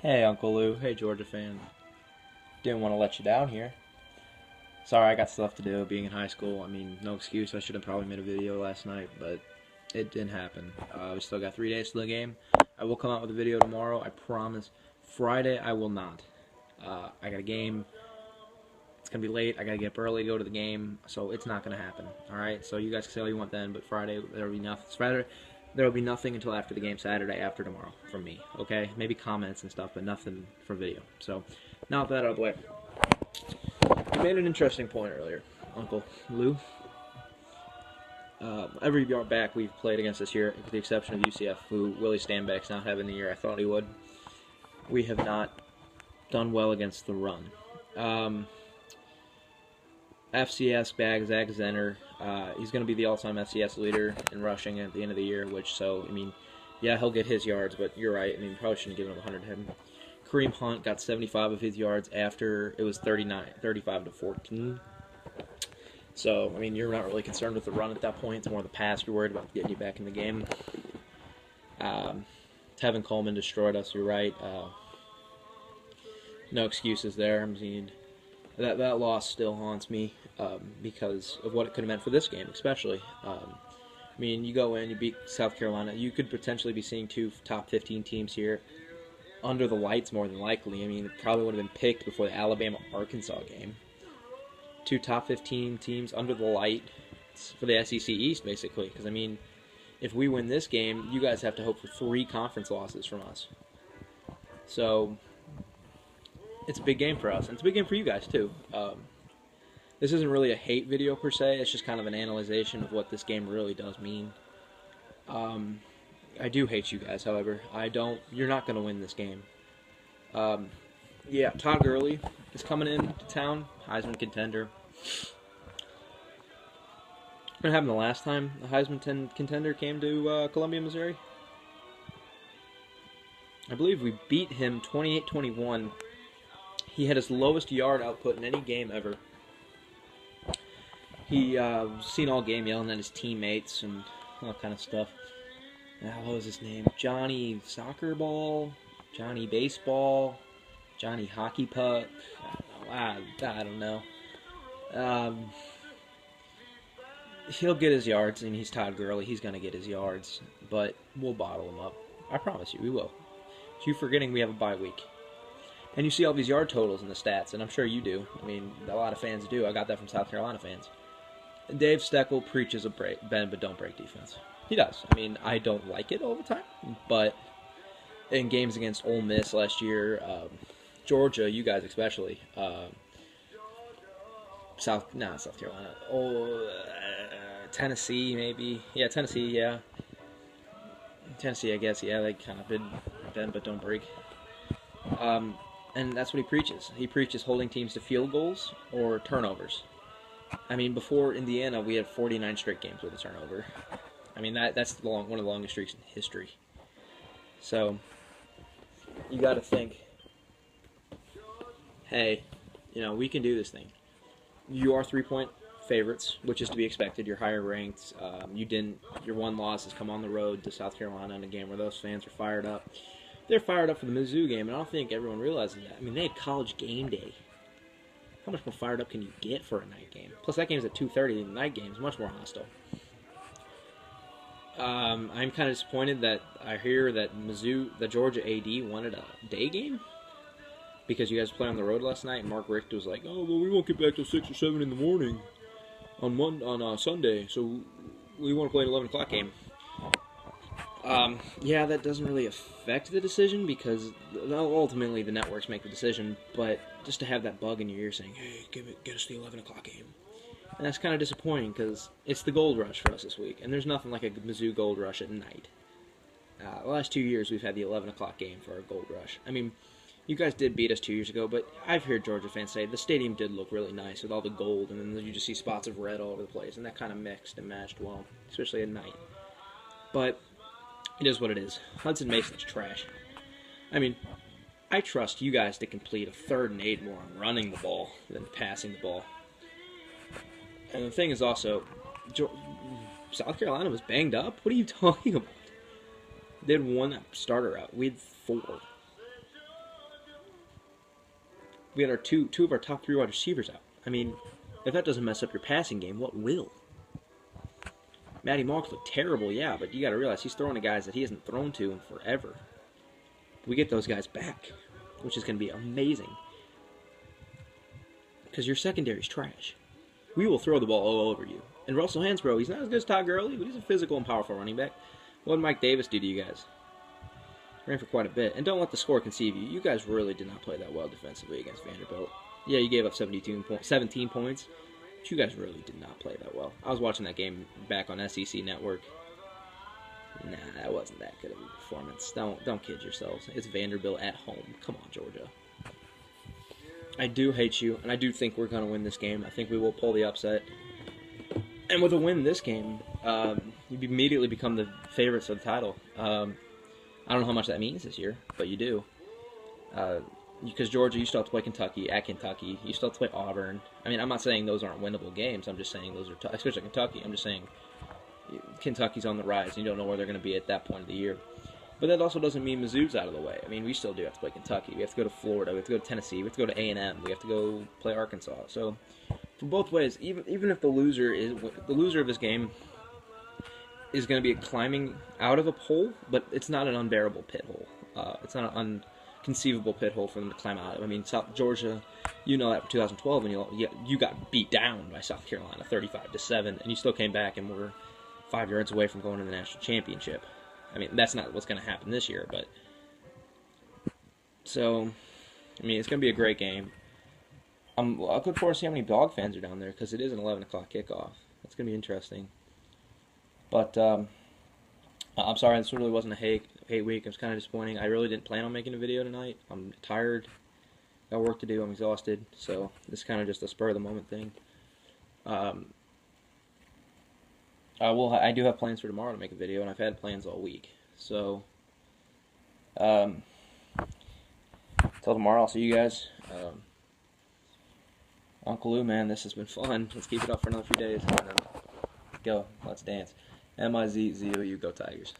Hey, Uncle Lou. Hey, Georgia fan. Didn't want to let you down here. Sorry, I got stuff to do being in high school. I mean, no excuse. I should have probably made a video last night, but it didn't happen. We still got 3 days to the game. I will come out with a video tomorrow. I promise. Friday, I will not. I got a game. It's going to be late. I got to get up early to go to the game, so it's not going to happen. All right? So you guys can say all you want then, but Friday, there will be nothing. Friday, there will be nothing until after the game Saturday, after tomorrow, from me. Okay? Maybe comments and stuff, but nothing for video. So, now with that out of the way. You made an interesting point earlier, Uncle Lou. Every year back we've played against this year, with the exception of UCF, who Willie Stanback's not having the year I thought he would. We have not done well against the run. FCS bag Zach Zenner, he's going to be the all-time FCS leader in rushing at the end of the year, yeah, he'll get his yards, but you're right. I mean, probably shouldn't give him 100 to him. Kareem Hunt got 75 of his yards after it was 35 to 14. So, I mean, you're not really concerned with the run at that point. It's more the pass. You're worried about getting you back in the game. Tevin Coleman destroyed us. You're right. No excuses there. I mean, that loss still haunts me because of what it could have meant for this game, especially. I mean, you go in, you beat South Carolina. You could potentially be seeing two top 15 teams here under the lights more than likely. I mean, it probably would have been picked before the Alabama-Arkansas game. Two top 15 teams under the light for the SEC East, basically. Because, I mean, if we win this game, you guys have to hope for 3 conference losses from us. So, it's a big game for us. And it's a big game for you guys, too. This isn't really a hate video, per se. It's just kind of an analyzation of what this game really does mean. I do hate you guys, however. You're not going to win this game. Yeah, Todd Gurley is coming into town. Heisman contender. What happened the last time the Heisman contender came to Columbia, Missouri? I believe we beat him 28-21. He had his lowest yard output in any game ever. He was seen all game yelling at his teammates and all that kind of stuff. What was his name? Johnny Soccer Ball? Johnny Baseball? Johnny Hockey Puck? I don't know. He'll get his yards, and he's Todd Gurley. He's going to get his yards, but we'll bottle him up. I promise you, we will. It's you forgetting we have a bye week. And you see all these yard totals in the stats, and I'm sure you do. I mean, a lot of fans do. I got that from South Carolina fans. Dave Steckel preaches a bend but don't break defense. He does. I mean, I don't like it all the time, but in games against Ole Miss last year, Georgia, you guys especially, South Carolina, Tennessee maybe, yeah, Tennessee, I guess, yeah, they kind of bend but don't break, and that's what he preaches. He preaches holding teams to field goals or turnovers. I mean, before Indiana, we had 49 straight games with a turnover. I mean, that's one of the longest streaks in history. So, you got to think, hey, we can do this thing. You are 3-point favorites, which is to be expected. You're higher ranked. Your one loss has come on the road to South Carolina in a game where those fans are fired up. They're fired up for the Mizzou game, and I don't think everyone realizes that. I mean, they had College game day. How much more fired up can you get for a night game? Plus, that game's at 2:30. The night game's much more hostile. I'm kind of disappointed that I hear that the Georgia AD wanted a day game because you guys played on the road last night. And Mark Richt was like, "Oh, well, we won't get back till 6 or 7 in the morning on Sunday, so we want to play an 11 o'clock game." Yeah, that doesn't really affect the decision because ultimately the networks make the decision. But just to have that bug in your ear saying, "Hey, get us the 11 o'clock game." And that's kind of disappointing because it's the gold rush for us this week. And there's nothing like a Mizzou gold rush at night. The last 2 years we've had the 11 o'clock game for our gold rush. I mean, you guys did beat us 2 years ago, but I've heard Georgia fans say the stadium did look really nice with all the gold. And then you just see spots of red all over the place. And that kind of mixed and matched well, especially at night. But it is what it is. Hudson Mason's trash. I mean, I trust you guys to complete a 3rd and 8 more on running the ball than passing the ball. And the thing is also, South Carolina was banged up. What are you talking about? They had one starter out. We had 4. We had our two of our top 3 wide receivers out. I mean, if that doesn't mess up your passing game, what will? Matty Marks looked terrible, yeah, but you got to realize he's throwing to guys that he hasn't thrown to in forever. We get those guys back, which is going to be amazing. Because your secondary's trash. We will throw the ball all over you. And Russell Hansbrough, he's not as good as Todd Gurley, but he's a physical and powerful running back. What did Mike Davis do to you guys? Ran for quite a bit. And don't let the score conceive you. You guys really did not play that well defensively against Vanderbilt. Yeah, you gave up 17 points. But you guys really did not play that well. I was watching that game back on SEC Network. Nah, that wasn't that good of a performance. Don't kid yourselves. It's Vanderbilt at home. Come on, Georgia. I do hate you, and I do think we're going to win this game. I think we will pull the upset. And with a win this game, you immediately become the favorites of the title. I don't know how much that means this year, but you do. Because Georgia, you still have to play Kentucky at Kentucky. You still have to play Auburn. I mean, I'm not saying those aren't winnable games. I'm just saying those are tough, especially Kentucky. I'm just saying Kentucky's on the rise, and you don't know where they're going to be at that point of the year. But that also doesn't mean Mizzou's out of the way. I mean, we still do have to play Kentucky. We have to go to Florida. We have to go to Tennessee. We have to go to A&M. We have to go play Arkansas. So, from both ways, even if the loser of this game is going to be climbing out of a hole, but it's not an unbearable pit hole. It's not an unconceivable pit hole for them to climb out of. I mean, South Georgia, you know that for 2012, and you got beat down by South Carolina 35-7, and you still came back and were 5 yards away from going to the national championship. I mean, that's not what's going to happen this year, but... So, I mean, it's going to be a great game. I'm looking forward to see how many Dog fans are down there, because it is an 11 o'clock kickoff. That's going to be interesting. But, I'm sorry, this really wasn't a hate week. It was kind of disappointing. I really didn't plan on making a video tonight. I'm tired. Got work to do. I'm exhausted. So, this is kind of just a spur-of-the-moment thing. I do have plans for tomorrow to make a video, and I've had plans all week. So, till tomorrow, I'll see you guys. Uncle Lou, man, this has been fun. Let's keep it up for another few days. And then go. Let's dance. MIZZOU, go Tigers.